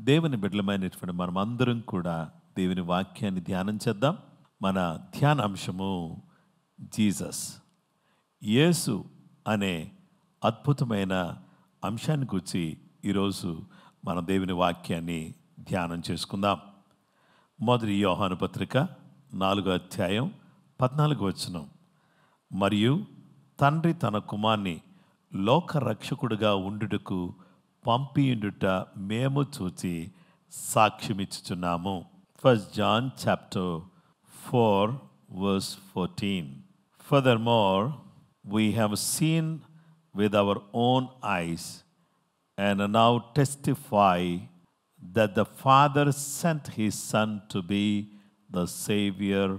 దేవుని బిడ్డలమైనటువంటి మనం అందరం కూడా దేవుని వాక్యాన్ని ధ్యానం చేద్దాం. మన ధ్యానాంశము జీసస్, యేసు అనే అద్భుతమైన అంశాన్ని గురించి ఈరోజు మన దేవుని వాక్యాన్ని ధ్యానం చేసుకుందాం. మొదటి యోహాను పత్రిక 4వ అధ్యాయం 14వ వచనం. మరియు తండ్రి తన కుమార్ని లోక రక్షకుడుగా ఉండుటకు పంపియుండుట మేము చూచి సాక్ష్యమిచ్చుచున్నాము. 1 John chapter 4 verse 14. Furthermore, we have seen with our own eyes and now testify that the Father sent his Son to be the Savior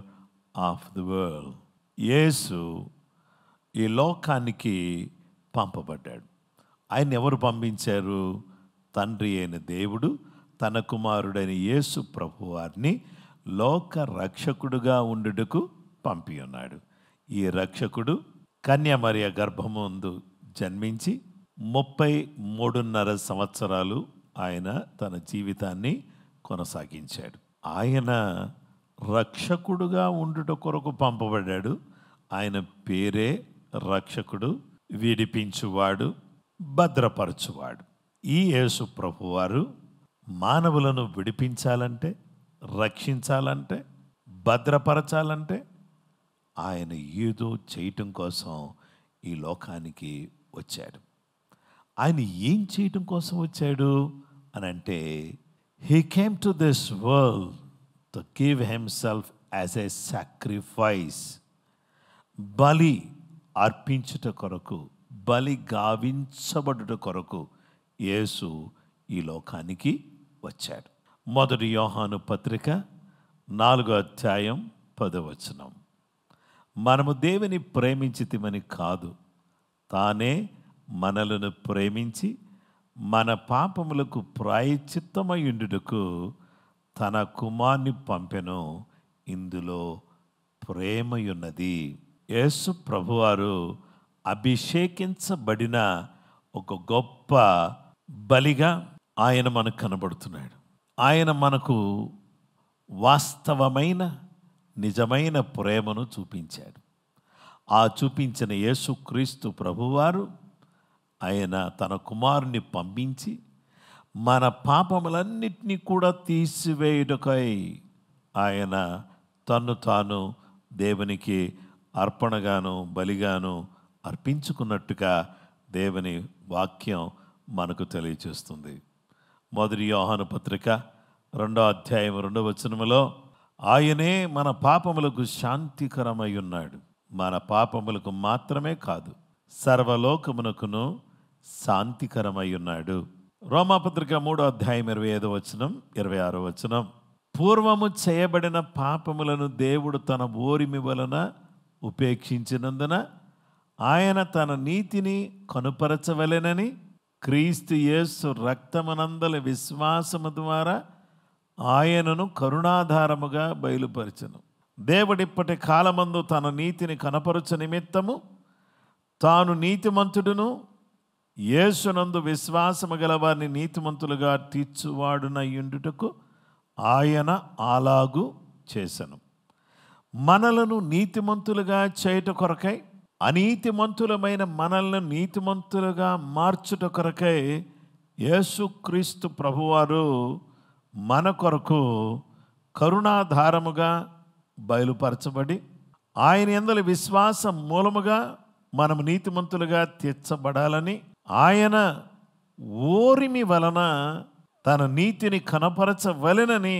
of the world. యేసు ఈ లోకానికి పంపబడ్డాడు. ఆయన ఎవరు పంపించారు? తండ్రి అయిన దేవుడు తన కుమారుడైన యేసు ప్రభువారిని లోక రక్షకుడుగా ఉండుటకు పంపి ఉన్నాడు. ఈ రక్షకుడు కన్యామరియ గర్భమందు జన్మించి 33.5 సంవత్సరాలు ఆయన తన జీవితాన్ని కొనసాగించాడు. ఆయన రక్షకుడుగా ఉండుట కొరకు పంపబడ్డాడు. ఆయన పేరే రక్షకుడు, విడిపించువాడు, భద్రపరచువాడు. ఈ యేసు ప్రభువారు మానవులను విడిపించాలంటే, రక్షించాలంటే, భద్రపరచాలంటే ఆయన ఏదో చేయటం కోసం ఈ లోకానికి వచ్చాడు. ఆయన ఏం చేయటం కోసం వచ్చాడు అని అంటే, he came to this world to give himself as a sacrifice. బలి అర్పించుట కొరకు, బలి గావించబడుట కొరకు యేసు ఈ లోకానికి వచ్చాడు. మొదటి యోహాను పత్రిక 4వ అధ్యాయం 10వ వచనం. మనము దేవుని ప్రేమించితిమని కాదు, తానే మనలను ప్రేమించి మన పాపములకు ప్రాయశ్చిత్తమయుండుటకు తన కుమార్ని పంపెను. ఇందులో ప్రేమయున్నది. యేసు ప్రభువారు అభిషేకించబడిన ఒక గొప్ప బలిగా ఆయన మనకు కనబడుతున్నాడు. ఆయన మనకు వాస్తవమైన నిజమైన ప్రేమను చూపించాడు. ఆ చూపించిన యేసుక్రీస్తు ప్రభువారు ఆయన తన కుమారుని పంపించి మన పాపములన్నిటినీ కూడా తీసివేయుటకై ఆయన తన్ను తాను దేవునికి అర్పణగాను బలిగాను అర్పించుకున్నట్టుగా దేవుని వాక్యం మనకు తెలియచేస్తుంది. మొదటి యోహాను పత్రిక 2వ అధ్యాయం 2వ వచనములో ఆయనే మన పాపములకు శాంతికరమై ఉన్నాడు. మన పాపములకు మాత్రమే కాదు, సర్వలోకమునకును శాంతికరమై ఉన్నాడు. రోమాపత్రిక 3వ అధ్యాయం 25వ వచనం 26వ వచనం. పూర్వము చేయబడిన పాపములను దేవుడు తన ఓరిమి వలన ఉపేక్షించినందున ఆయన తన నీతిని కనుపరచవలెనని క్రీస్తు యేసు రక్తమనందల విశ్వాసము ద్వారా ఆయనను కరుణాధారముగా బయలుపరచెను. దేవుడిప్పటి కాలమందు తన నీతిని కనపరచ నిమిత్తము తాను నీతిమంతుడును యేసునందు విశ్వాసము గల వారిని నీతిమంతులుగా తీర్చువాడునయుండుటకు ఆయన అలాగు చేసెను. మనలను నీతిమంతులుగా చేయుట కొరకై, అనీతిమంతులమైన మనల్ని నీతిమంతులుగా మార్చుట కొరకై యేసుక్రీస్తు ప్రభువారు మన కొరకు కరుణాధారముగా బయలుపరచబడి ఆయన యందలి విశ్వాసం మూలముగా మనం నీతిమంతులుగా తీర్చబడాలని ఆయన ఓరిమి వలన తన నీతిని కనపరచవలెనని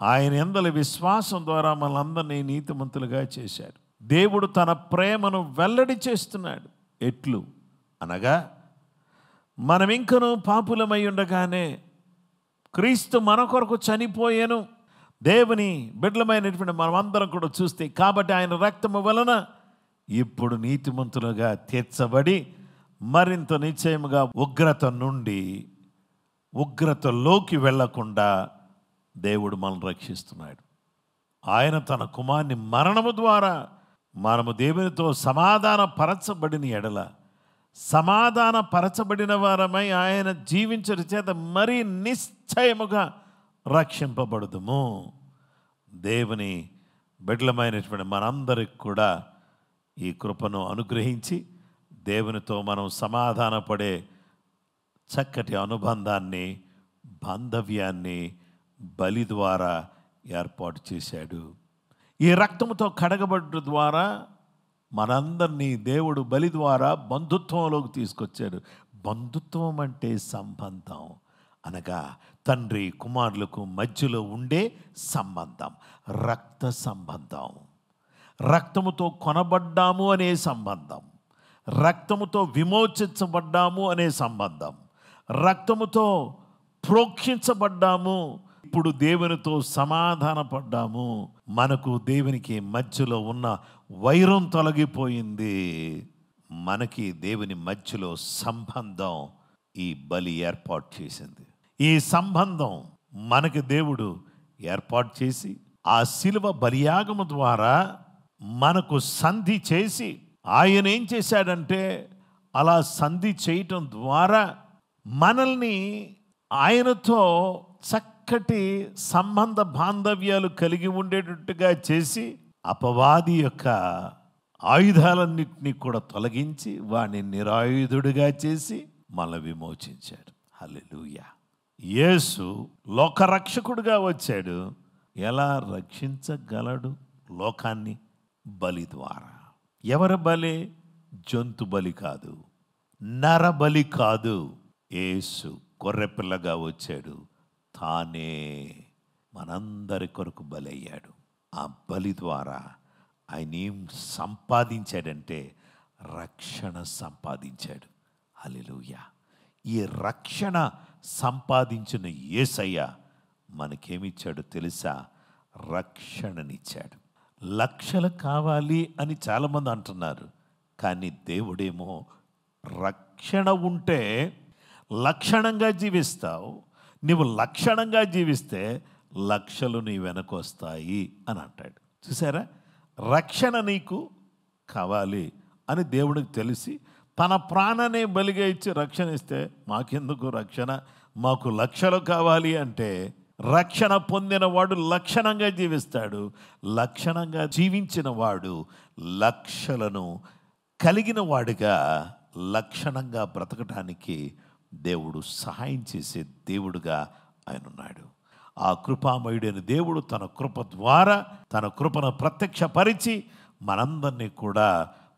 ఆయన యందలి విశ్వాసం ద్వారా మనందరినీ నీతిమంతులుగా చేశాడు. దేవుడు తన ప్రేమను వెల్లడి చేస్తున్నాడు. ఎట్లు అనగా, మనం ఇంకనూ పాపులమై ఉండగానే క్రీస్తు మన కొరకు చనిపోయాను. దేవుని బిడ్డలమైనటువంటి మనమందరం కూడా చూస్తే, కాబట్టి ఆయన రక్తము వలన ఇప్పుడు నీతిమంతులుగా తీర్చబడి మరింత నిశ్చయముగా ఉగ్రత నుండి ఉగ్రతలోకి వెళ్లకుండా దేవుడు మనల్ని రక్షిస్తున్నాడు. ఆయన తన కుమారుని మరణము ద్వారా మనము దేవునితో సమాధాన పరచబడిన ఎడల సమాధాన పరచబడిన వారమై ఆయన జీవించట చేత మరీ నిశ్చయముగా రక్షింపబడుదుము. దేవుని బిడ్డలమైనటువంటి మనందరికి కూడా ఈ కృపను అనుగ్రహించి దేవునితో మనం సమాధానపడే చక్కటి అనుబంధాన్ని, బాంధవ్యాన్ని బలి ద్వారా ఏర్పాటు చేశాడు. ఈ రక్తముతో కడగబడ్డ ద్వారా మనందరినీ దేవుడు బలి ద్వారా బంధుత్వంలోకి తీసుకొచ్చాడు. బంధుత్వం అంటే సంబంధం, అనగా తండ్రి కుమారులకు మధ్యలో ఉండే సంబంధం, రక్త సంబంధం. రక్తముతో కొనబడ్డాము అనే సంబంధం, రక్తముతో విమోచించబడ్డాము అనే సంబంధం, రక్తముతో ప్రోక్షించబడ్డాము, ఇప్పుడు దేవునితో సమాధానపడ్డాము. మనకు దేవునికి మధ్యలో ఉన్న వైరం తొలగిపోయింది. మనకి దేవుని మధ్యలో సంబంధం ఈ బలి ఏర్పాటు చేసింది. ఈ సంబంధం మనకి దేవుడు ఏర్పాటు చేసి ఆ శిలువ బలియాగము ద్వారా మనకు సంధి చేసి, ఆయన ఏం చేశాడంటే అలా సంధి చేయటం ద్వారా మనల్ని ఆయనతో చక్కటి సంబంధ బాంధవ్యాలు కలిగి ఉండేటట్టుగా చేసి అపవాది యొక్క ఆయుధాలన్నింటినీ కూడా తొలగించి వాడిని నిరాయుధుడిగా చేసి మనల్ని విమోచించాడు. హల్లెలూయా. యేసు లోకరక్షకుడుగా వచ్చాడు. ఎలా రక్షించగలడు లోకాన్ని? బలి ద్వారా. ఎవరి బలి? జంతు బలి కాదు, నరబలి కాదు. యేసు గొర్రెపిల్లగా వచ్చాడు. తానే మనందరి కొరకు బలి అయ్యాడు. ఆ బలి ద్వారా ఆయన ఏం సంపాదించాడంటే రక్షణ సంపాదించాడు. హల్లెలూయా. ఈ రక్షణ సంపాదించిన యేసయ్య మనకేమిచ్చాడో తెలుసా? రక్షణనిచ్చాడు. లక్షలు కావాలి అని చాలామంది అంటున్నారు, కానీ దేవుడేమో రక్షణ ఉంటే లక్షణంగా జీవిస్తావు, నువ్వు లక్షణంగా జీవిస్తే లక్షలు నీ వెనకొస్తాయి అని అంటాడు. చూసారా? రక్షణ నీకు కావాలి అని దేవుడికి తెలిసి తన ప్రాణాన్ని బలిగా ఇచ్చి రక్షణ ఇస్తే మాకెందుకు రక్షణ, మాకు లక్షలు కావాలి అంటే, రక్షణ పొందిన వాడు లక్షణంగా జీవిస్తాడు. లక్షణంగా జీవించిన వాడు లక్షలను కలిగిన వాడిగా లక్షణంగా బ్రతకటానికి దేవుడు సహాయం చేసే దేవుడుగా ఆయన ఉన్నాడు. ఆ కృపామయుడైన దేవుడు తన కృప ద్వారా తన కృపను ప్రత్యక్షపరిచి మనందరినీ కూడా,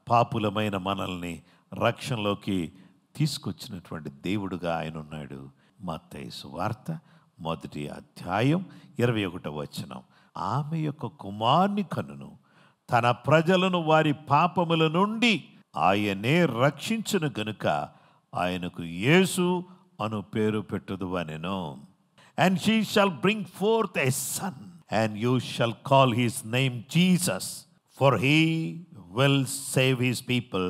పాపులమైన మనల్ని రక్షణలోకి తీసుకొచ్చినటువంటి దేవుడుగా ఆయన ఉన్నాడు. మత్తయి సువార్త 1వ అధ్యాయం 21వ వచనం. ఆమె యొక్క కుమారుని కనును తన ప్రజలను వారి పాపముల నుండి ఆయనే రక్షించును గనుక ఆయనకు యేసు అను పేరు పెట్టుదు అనెను. And she shall bring forth a son, and you shall call his name Jesus, for he will save his people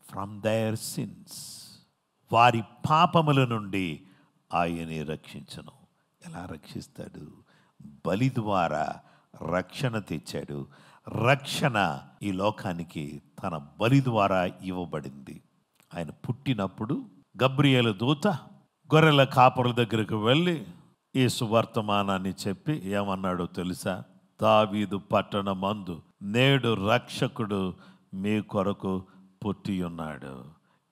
from their sins. వారి పాపముల నుండి ఆయనే రక్షించును. ఎలా రక్షిస్తాడు? బలి ద్వారా రక్షణ తెచ్చాడు. రక్షణ ఈ లోకానికి తన బలి ద్వారా ఇవ్వబడింది. ఆయన పుట్టినప్పుడు గబ్రియేలు దూత గొర్రెల కాపరుల దగ్గరకు వెళ్ళి ఈ సువర్తమానాన్ని చెప్పి ఏమన్నాడో తెలుసా? దావీదు పట్టణమందు నేడు రక్షకుడు మీ కొరకు పుట్టి ఉన్నాడు.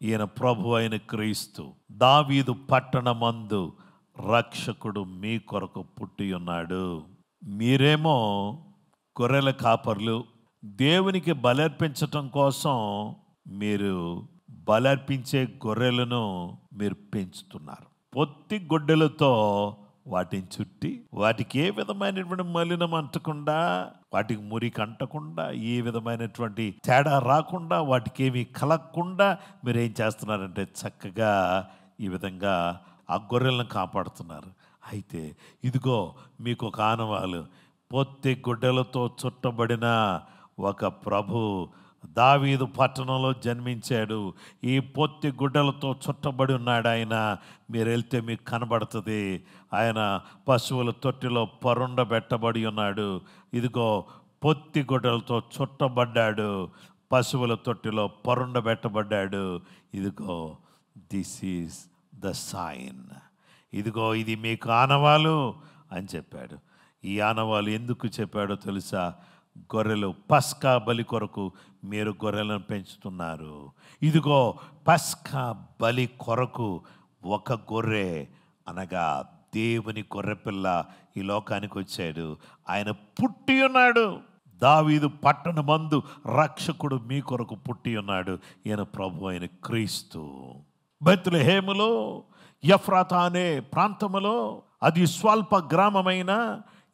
ఈయన ప్రభు అయిన క్రీస్తు. దావీదు పట్టణమందు రక్షకుడు మీ కొరకు పుట్టి ఉన్నాడు. మీరేమో గొర్రెల కాపర్లు, దేవునికి బలర్పించటం కోసం మీరు బలర్పించే గొర్రెలను మీరు పెంచుతున్నారు. పొత్తి గొడ్డలతో వాటిని చుట్టి, వాటికి ఏ విధమైనటువంటి మలినం అంటకుండా, వాటికి మురికి అంటకుండా, ఏ విధమైనటువంటి తేడా రాకుండా, వాటికి ఏమీ కలగకుండా మీరేం చేస్తున్నారంటే చక్కగా ఈ విధంగా ఆ గొర్రెలను కాపాడుతున్నారు. అయితే ఇదిగో మీకు ఒక ఆనవాలు, పొత్తి గుడ్డలతో చుట్టబడిన ఒక ప్రభు దావీదు పట్టణంలో జన్మించాడు. ఈ పొత్తి గుడ్డలతో చుట్టబడి ఉన్నాడు ఆయన. మీరు వెళ్తే మీకు కనబడుతుంది. ఆయన పశువుల తొట్టిలో పరుండబెట్టబడి ఉన్నాడు. ఇదిగో పొత్తి గుడ్డలతో చుట్టబడ్డాడు. పశువుల తొట్టిలో పరుండబెట్టబడ్డాడు. ఇదిగో దిస్ ఈజ్ ద సైన్, ఇదిగో ఇది మీకు ఆనవాలు అని చెప్పాడు. ఈ ఆనవాలు ఎందుకు చెప్పాడో తెలుసా? గొర్రెలు పస్కా బలి కొరకు మీరు గొర్రెలను పెంచుతున్నారు. ఇదిగో పస్కా బలి కొరకు ఒక గొర్రె, అనగా దేవుని గొర్రెపిల్ల ఈ లోకానికి వచ్చాడు. ఆయన పుట్టి ఉన్నాడు. దావీదు పట్టణమందు రక్షకుడు మీ కొరకు పుట్టి ఉన్నాడు. ఈయన ప్రభు అయిన క్రీస్తు. బెత్లెహేములో, ఎఫ్రాతా అనే ప్రాంతములో, అది స్వల్ప గ్రామమైన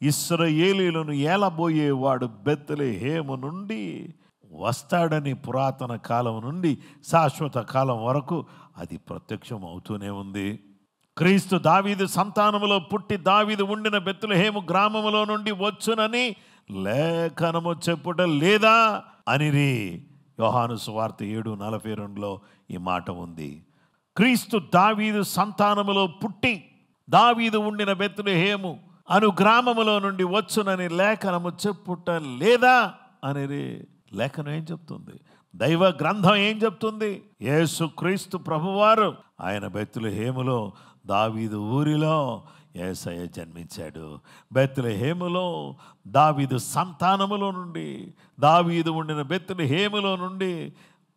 ఇశ్రాయేలీయులను ఏలబోయేవాడు బెత్లెహేము నుండి వస్తాడని పురాతన కాలం నుండి శాశ్వత కాలం వరకు అది ప్రత్యక్షం అవుతూనే ఉంది. క్రీస్తు దావీదు సంతానములో పుట్టి దావీదు ఉండిన బెత్లెహేము గ్రామములో నుండి వచ్చునని లేఖనము చెప్పుట లేదా అనిరి. యోహాను సువార్త 7:42 ఈ మాట ఉంది. క్రీస్తు దావీదు సంతానములో పుట్టి దావీదు ఉండిన బెత్లెహేము అను గ్రామములో నుండి వచ్చునని లేఖనము చెప్పుట లేదా అనిరి. లేఖనం ఏం చెప్తుంది? దైవ గ్రంథం ఏం చెప్తుంది? యేసు క్రీస్తు ప్రభువారు ఆయన బెత్లెహేములో దావీదు ఊరిలో యేసయ్య జన్మించాడు. బెత్లెహేములో దావీదు సంతానములో నుండి, దావీదు ఉండిన బెత్లెహేములో నుండి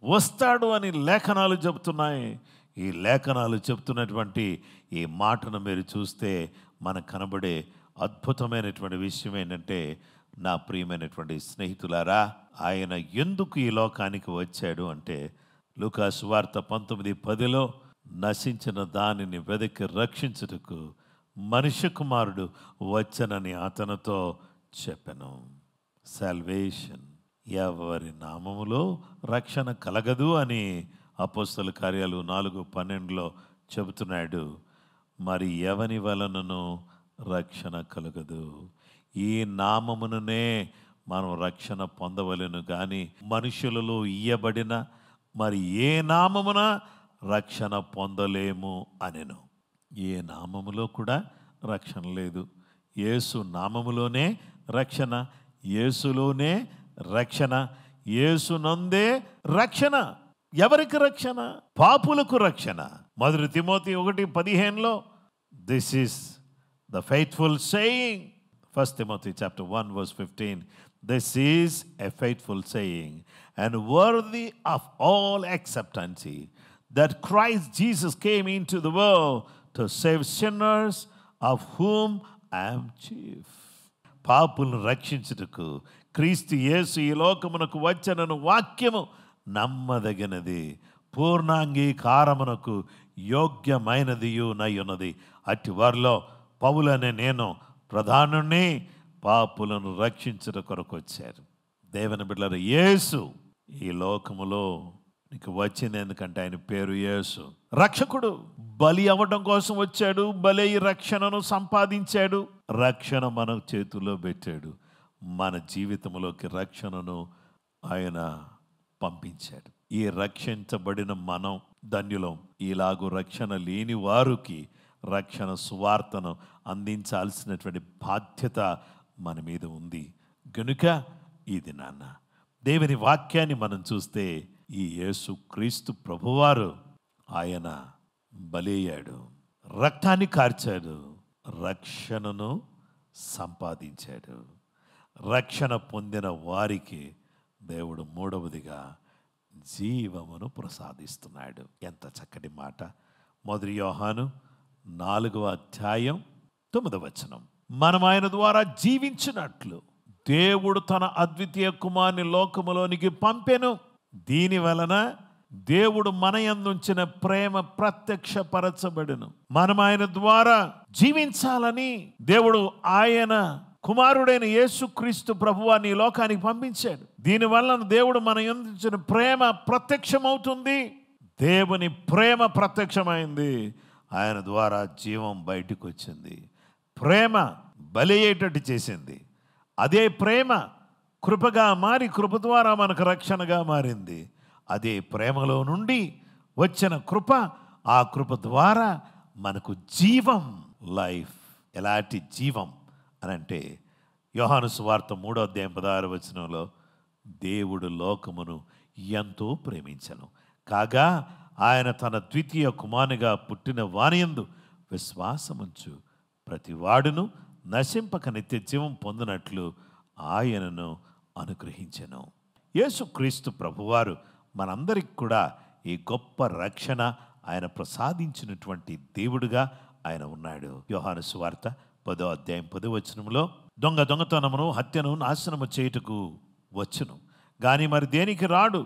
వస్తాడు అని లేఖనాలు చెబుతున్నాయి. ఈ లేఖనాలు చెప్తున్నటువంటి ఈ మాటను మీరు చూస్తే మనకు కనబడే అద్భుతమైనటువంటి విషయం ఏంటంటే, నా ప్రియమైనటువంటి స్నేహితులారా, ఆయన ఎందుకు ఈ లోకానికి వచ్చాడు అంటే, లూకా సువార్త 19:10 నశించిన దానిని వెదకి రక్షించుటకు మనుష్య కుమారుడు వచ్చనని అతనితో చెప్పెను. సాల్వేషన్, ఎవరి నామములో రక్షణ కలగదు అని అపోస్తల కార్యాలు 4:12 చెబుతున్నాడు. మరి ఎవని వలనను రక్షణ కలగదు? ఈ నామముననే మనం రక్షణ పొందవలెను కానీ మనుషులలో ఇయ్యబడిన మరి ఏ నామమున రక్షణ పొందలేము అనెను. ఏ నామములో కూడా రక్షణ లేదు. యేసు నామములోనే రక్షణ, యేసులోనే రక్షణ, యేసునందే రక్షణ. ఎవరికి రక్షణ? పాపులకు రక్షణ. 1 Timothy 1:15 this is the faithful saying. 1 Timothy chapter 1:15 this is a faithful saying and worthy of all acceptance that Christ Jesus came into the world to save sinners of whom I am chief. పాపులను రక్షించుటకు క్రీస్తు యేసు ఈ లోకమునకు వచ్చనను వాక్యము నమ్మదగినది, పూర్ణాంగీకారమునకు యోగ్యమైనదియు నయ్యున్నది. అట్టి వారిలో పౌలనే నేను ప్రధానుణ్ణి, పాపులను రక్షించుట కొరకు వచ్చారు. దేవుని బిడ్డలారా, యేసు ఈ లోకములో నీకు వచ్చింది ఎందుకంటే ఆయన పేరు యేసు. రక్షకుడు బలి అవ్వడం కోసం వచ్చాడు. బలి రక్షణను సంపాదించాడు. రక్షణ మన చేతుల్లో పెట్టాడు. మన జీవితంలోకి రక్షణను ఆయన పంపించాడు. ఈ రక్షించబడిన మనం ధన్యులం. ఇలాగూ రక్షణ లేని వారికి రక్షణ సువార్తను అందించాల్సినటువంటి బాధ్యత మన మీద ఉంది. గనుక ఇది నాన్న దేవుని వాక్యాన్ని మనం చూస్తే ఈ యేసు క్రీస్తు ప్రభువారు ఆయన బలయ్యాడు, రక్తాన్ని కార్చాడు, రక్షణను సంపాదించాడు. రక్షణ పొందిన వారికి దేవుడు మూడవదిగా జీవమును ప్రసాదిస్తున్నాడు. ఎంత చక్కటి మాట! 1 యోహాను 4:9 మనం ఆయన ద్వారా జీవించినట్లు దేవుడు తన అద్వితీయ కుమారుని లోకములోనికి పంపెను. దీని వలన దేవుడు మన యందుంచిన ప్రేమ ప్రత్యక్షపరచబడెను. మనం ఆయన ద్వారా జీవించాలని దేవుడు ఆయన కుమారుడైన యేసుక్రీస్తు ప్రభువాన్ని ఈ లోకానికి పంపించాడు. దీనివల్ల దేవుడు మన యందుంచిన ప్రేమ ప్రత్యక్షమవుతుంది. దేవుని ప్రేమ ప్రత్యక్షమైంది. ఆయన ద్వారా జీవం బయటికి వచ్చింది. ప్రేమ బలి అయ్యేటట్టు చేసింది. అదే ప్రేమ కృపగా మారి కృప ద్వారా మనకు రక్షణగా మారింది. అదే ప్రేమలో నుండి వచ్చిన కృప, ఆ కృప ద్వారా మనకు జీవం, లైఫ్. ఎలాంటి జీవం అని అంటే యోహాను సువార్త 3:16 దేవుడు లోకమును ఎంతో ప్రేమించెను. కాగా ఆయన తన ద్వితీయ కుమారునిగా పుట్టిన వానియందు విశ్వాసముంచు ప్రతివాడును నశింపక నిత్య జీవం పొందినట్లు ఆయనను అనుగ్రహించెను. యేసుక్రీస్తు ప్రభువారు మనందరికి కూడా ఈ గొప్ప రక్షణ ఆయన ప్రసాదించినటువంటి దేవుడుగా ఆయన ఉన్నాడు. యోహాను సువార్త 10వ అధ్యాయం 10వ వచనంలో, దొంగతనమును హత్యను నాశనము చేయుటకు వచ్చును, గాని మరి దేనికి రాడు,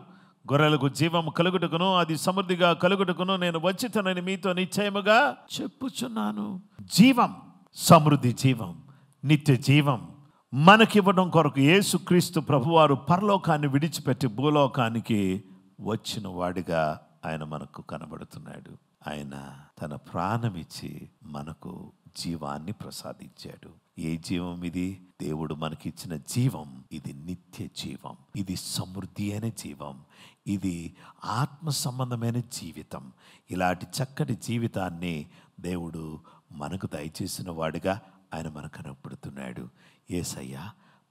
గొర్రెలకు జీవము కలుగుటకును అది సమృద్ధిగా కలుగుటకును నేను వచ్చితనని మీతో నిశ్చయముగా చెప్పుచున్నాను. జీవం, సమృద్ధి జీవం, నిత్య జీవం మనకివ్వడం కొరకు యేసుక్రీస్తు ప్రభువారు పరలోకాన్ని విడిచిపెట్టి భూలోకానికి వచ్చిన వాడిగా ఆయన మనకు కనబడుతున్నాడు. ఆయన తన ప్రాణమిచ్చి మనకు జీవాన్ని ప్రసాదించాడు. ఏ జీవం ఇది? దేవుడు మనకిచ్చిన జీవం. ఇది నిత్య జీవం, ఇది సమృద్ధి అయిన జీవం, ఇది ఆత్మ సంబంధమైన జీవితం. ఇలాంటి చక్కటి జీవితాన్ని దేవుడు మనకు దయచేసిన వాడిగా ఆయన మనకు కనపడుతున్నాడు. యేసయ్య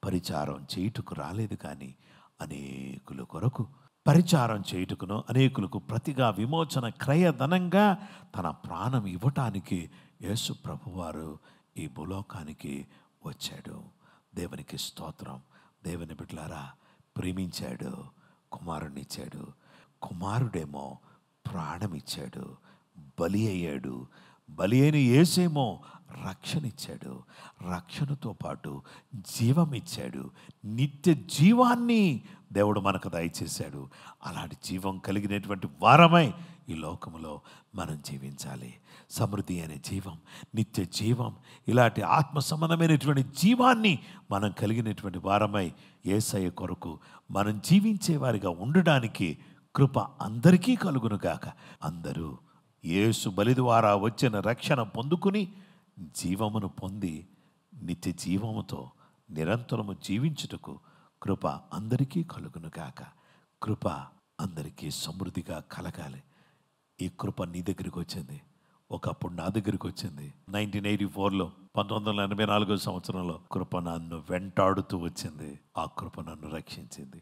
పరిచారం చేయుటకు రాలేదు, కానీ అనేకుల కొరకు పరిచారం చేయుటకును అనేకులకు ప్రతిగా విమోచన క్రయధనంగా తన ప్రాణం ఇవ్వటానికి యేసు ప్రభువారు ఈ భూలోకానికి వచ్చాడు. దేవునికి స్తోత్రం. దేవుని బిడ్డలారా, ప్రేమించాడు, కుమారుని ఇచ్చాడు. కుమారుడేమో ప్రాణమిచ్చాడు, బలి అయ్యాడు. బలి అయిన యేసేమో రక్షణ ఇచ్చాడు, రక్షణతో పాటు జీవం ఇచ్చాడు, నిత్య జీవాన్ని దేవుడు మనకు దయచేశాడు. అలాంటి జీవం కలిగినటువంటి వారమై ఈ లోకములో మనం జీవించాలి. సమృద్ధి అనే జీవం, నిత్య జీవం, ఇలాంటి ఆత్మ సంబంధమైనటువంటి జీవాన్ని మనం కలిగినటువంటి వారమై యేసయ్య కొరకు మనం జీవించే వారిగా ఉండడానికి కృప అందరికీ కలుగునుగాక. అందరూ యేసు బలి ద్వారా వచ్చిన రక్షణ పొందుకుని జీవమును పొంది నిత్య జీవముతో నిరంతరము జీవించుటకు కృప అందరికీ కలుగునుగాక. కృప అందరికీ సమృద్ధిగా కలగాలి. ఈ కృప నీ దగ్గరికి వచ్చింది, ఒకప్పుడు నా దగ్గరికి వచ్చింది. 1984లో 1984 సంవత్సరంలో కృప నన్ను వెంటాడుతూ వచ్చింది. ఆ కృప నన్ను రక్షించింది.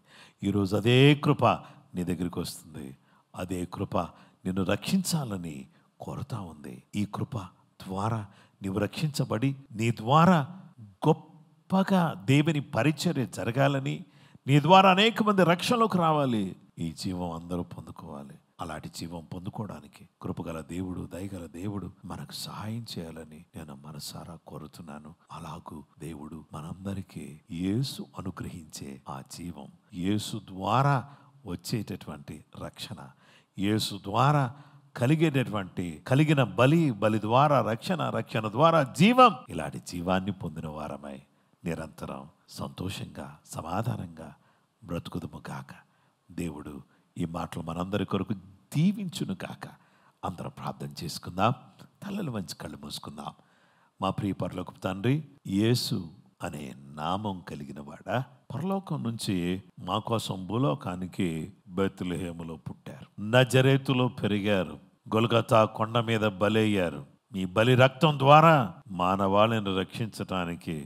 ఈరోజు అదే కృప నీ దగ్గరికి వస్తుంది. అదే కృప నిన్ను రక్షించాలని కోరుతా ఉంది. ఈ కృప ద్వారా నీవు రక్షించబడి నీ ద్వారా గొప్పగా దేవుని పరిచర్య జరగాలని, నీ ద్వారా అనేక మంది రక్షణలోకి రావాలి. ఈ జీవం అందరూ పొందుకోవాలి. అలాంటి జీవం పొందుకోవడానికి కృపగల దేవుడు, దయగల దేవుడు మనకు సహాయం చేయాలని నేను మనసారా కోరుతున్నాను. అలాగూ దేవుడు మనందరికీ యేసు అనుగ్రహించే ఆ జీవం, యేసు ద్వారా వచ్చేటటువంటి రక్షణ, యేసు ద్వారా కలిగిన బలి ద్వారా రక్షణ ద్వారా జీవం, ఇలాంటి జీవాన్ని పొందిన వారమై నిరంతరం సంతోషంగా సమాధానంగా బ్రతుకుదుము కాక. దేవుడు ఈ మాటలు మనందరి కొరకు దీవించును కాక. అందరం ప్రార్థన చేసుకుందాం. తలలు వంచి కళ్ళు మూసుకుందాం. మా ప్రియ పరలోకపు తండ్రి, యేసు అనే నామం కలిగిన వాడా, పరలోకం నుంచి మా కోసం భూలోకానికి బెత్లెహేములో పుట్టారు, నజరేతులో పెరిగారు, గొల్గతా కొండ మీద బలయ్యారు. మీ బలి రక్తం ద్వారా మానవాళిని రక్షించటానికి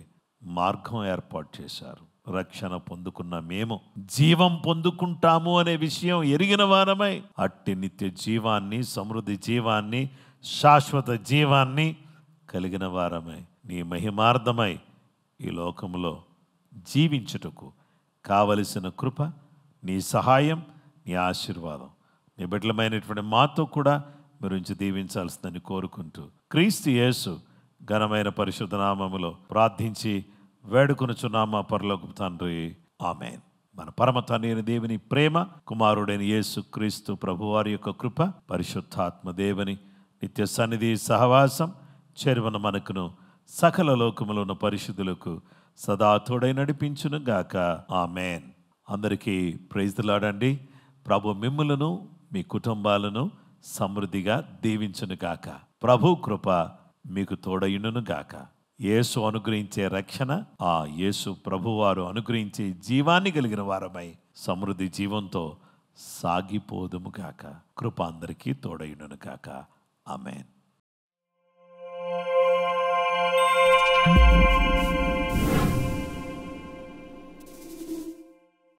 మార్గం ఏర్పాటు చేశారు. రక్షణ పొందుకున్న మేము జీవం పొందుకుంటాము అనే విషయం ఎరిగిన వారమై అట్టి నిత్య జీవాన్ని, సమృద్ధి జీవాన్ని, శాశ్వత జీవాన్ని కలిగిన వారమై నీ మహిమార్థమై ఈ లోకంలో జీవించుటకు కావలసిన కృప, నీ సహాయం, నీ ఆశీర్వాదం నీ బిడ్డలమైనటువంటి మాతో కూడా మీరు దీవించాల్సిందని కోరుకుంటూ క్రీస్తు యేసు ఘనమైన పరిశుద్ధ నామములో ప్రార్థించి వేడుకొనుచున్నామా పరలోకపు తండ్రి, ఆమేన్. మన పరమ తండ్రి అయిన దేవుని ప్రేమ, కుమారుడైన యేసు క్రీస్తు ప్రభువారి యొక్క కృప, పరిశుద్ధాత్మ దేవుని నిత్య సన్నిధి సహవాసం చేరువన మనకును సకల లోకములో ఉన్న పరిశుద్ధులకు సదా తోడై నడిపించును గాక. ఆమేన్. అందరికీ ప్రైజ్ ది లార్డ్ అండి. ప్రభు మిమ్ములను మీ కుటుంబాలను సమృద్ధిగా దీవించును గాక. ప్రభు కృప మీకు తోడయును గాక. యేసు అనుగ్రహించే రక్షణ, ఆ యేసు ప్రభువారు అనుగ్రహించే జీవాన్ని కలిగిన వారమై సమృద్ధి జీవంతో సాగిపోదుము గాక. కృప అందరికీ తోడయును గాక. ఆమేన్.